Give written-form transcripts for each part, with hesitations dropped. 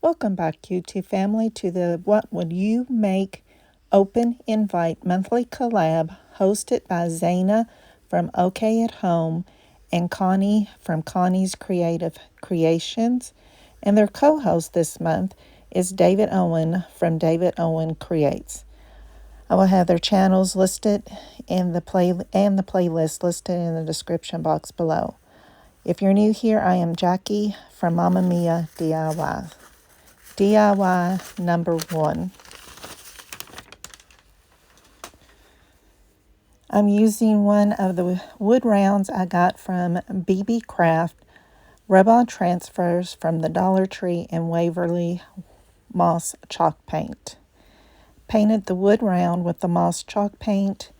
Welcome back, YouTube family, to the What Would You Make Open Invite Monthly Collab hosted by Zaina from OK at Home and Connie from Connie's Creative Creations. And their co-host this month is David Owen from David Owen Creates. I will have their channels listed in the playlist listed in the description box below. If you're new here, I am Jackie from Momma Mia DIY. DIY number 1. I'm using one of the wood rounds I got from BB Craft rub-on transfers from the Dollar Tree and Waverly moss chalk paint. Painted the wood round with the moss chalk paint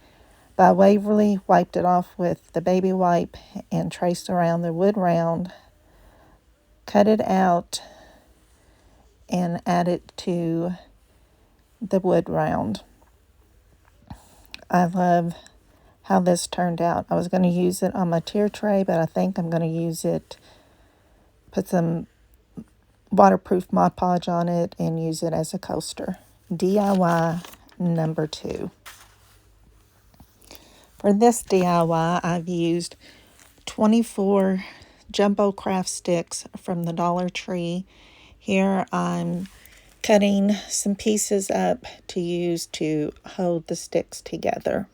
by Waverly, wiped it off with the baby wipe and traced around the wood round, cut it out and add it to the wood round. I love how this turned out. I was going to use it on my tier tray, but I think I'm going to use it, put some waterproof Mod Podge on it and use it as a coaster. DIY number 2. For this DIY, I've used 24 jumbo craft sticks from the Dollar Tree. Here I'm cutting some pieces up to use to hold the sticks together.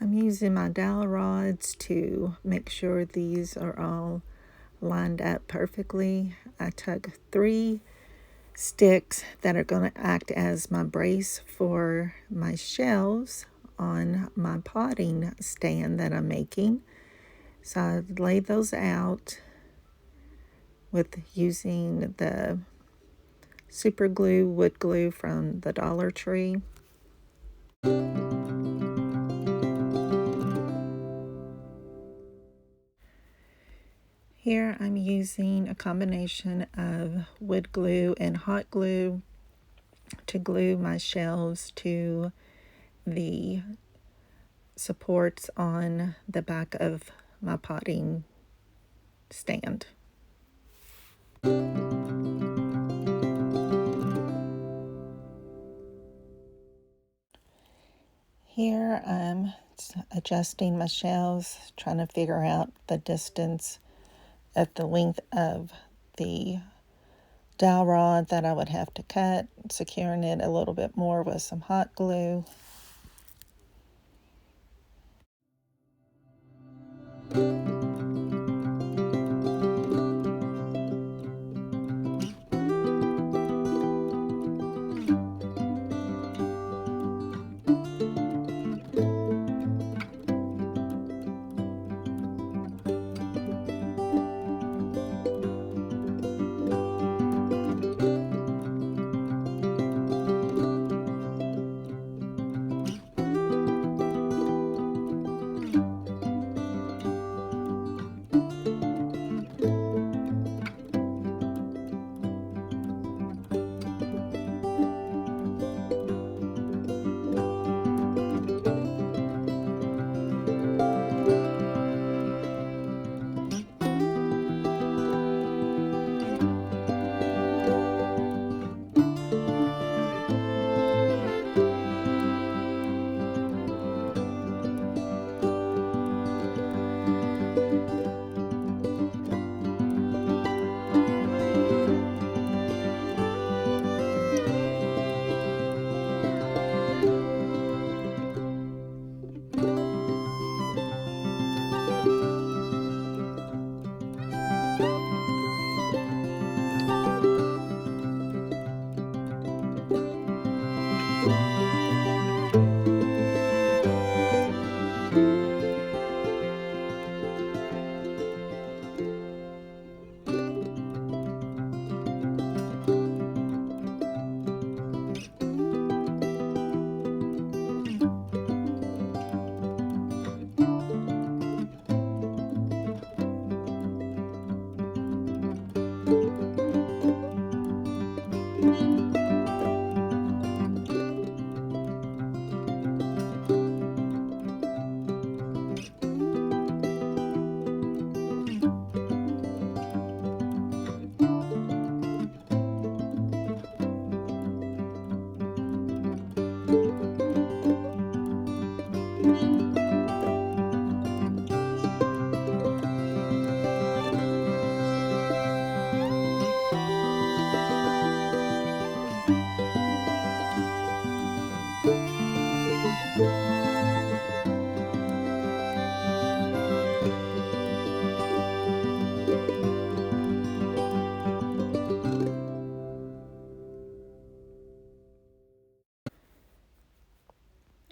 I'm using my dowel rods to make sure these are all lined up perfectly. I took 3 sticks that are going to act as my brace for my shelves on my potting stand that I'm making. So I laid those out with using the super glue, wood glue from the Dollar Tree. Here I'm using a combination of wood glue and hot glue to glue my shelves to the supports on the back of my potting stand. Here I'm adjusting my shelves, trying to figure out the distance of the length of the dowel rod that I would have to cut, securing it a little bit more with some hot glue.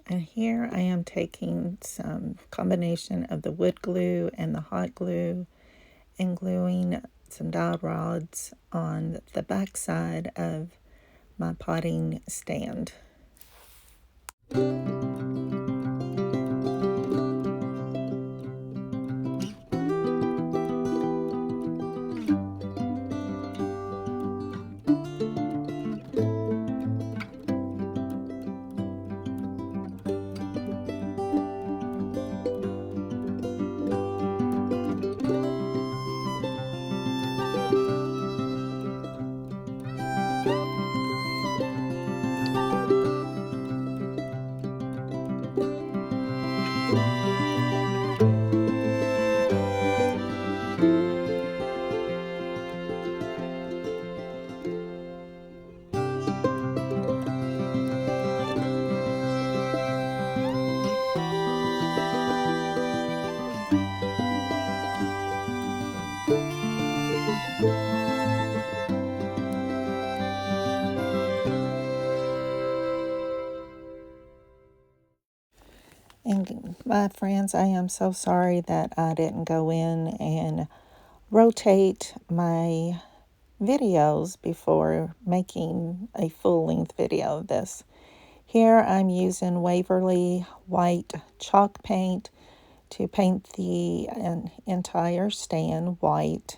And here I am taking some combination of the wood glue and the hot glue and gluing some dowel rods on the back side of my potting stand. And my friends, I am so sorry that I didn't go in and rotate my videos before making a full-length video of this. Here I'm using Waverly white chalk paint to paint the entire stand white.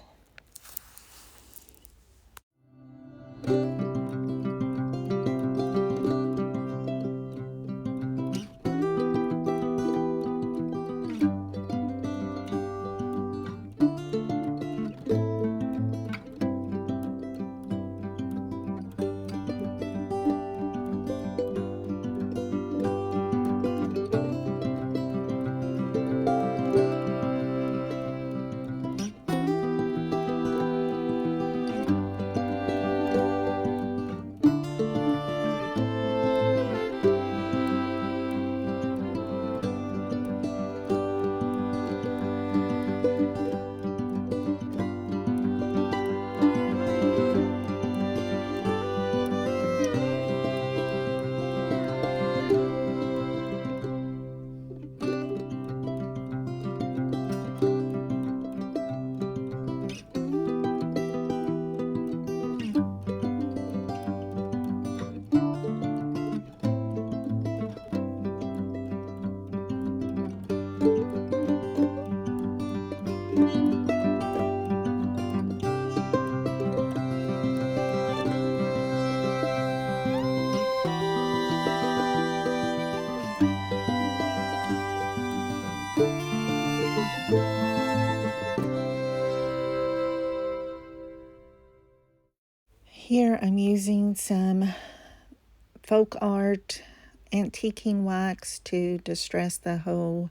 Here I'm using some folk art antiquing wax to distress the whole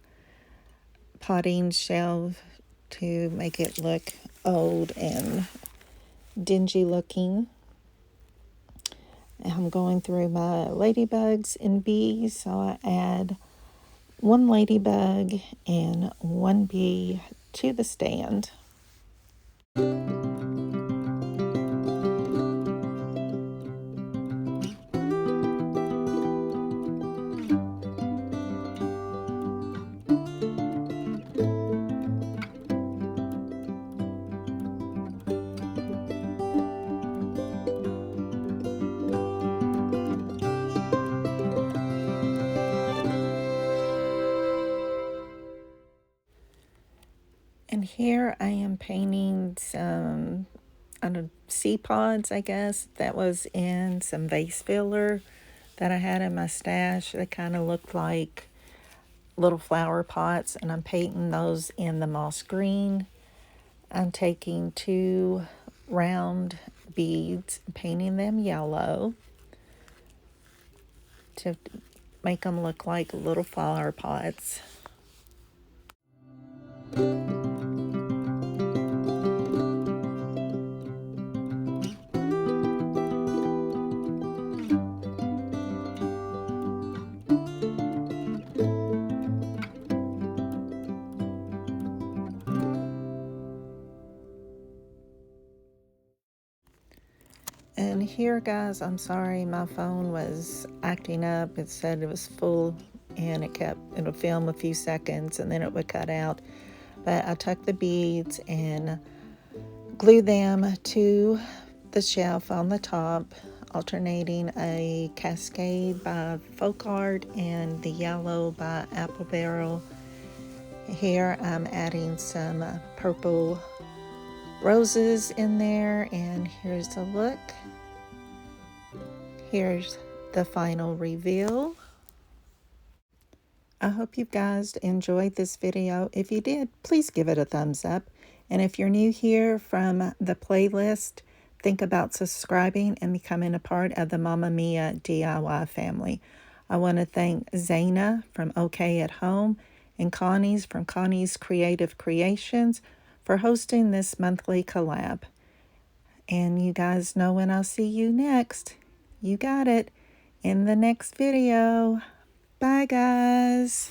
potting shelf to make it look old and dingy looking. I'm going through my ladybugs and bees, so I add one ladybug and one bee to the stand. And here I am painting some sea pods, I guess, that was in some vase filler that I had in my stash. They kind of looked like little flower pots, and I'm painting those in the moss green. I'm taking 2 round beads, painting them yellow to make them look like little flower pots. And here, guys, I'm sorry, my phone was acting up. It said it was full and it would film a few seconds and then it would cut out. But I took the beads and glued them to the shelf on the top, alternating a Cascade by Folk Art and the yellow by Apple Barrel. Here I'm adding some purple roses in there, and here's a look. Here's the final reveal. I hope you guys enjoyed this video. If you did, please give it a thumbs up. And if you're new here from the playlist, think about subscribing and becoming a part of the Momma Mia DIY family. I want to thank Zaina from OK at Home and Connie's from Connie's Creative Creations for hosting this monthly collab. And you guys know when I'll see you next. You got it. In the next video. Bye, guys.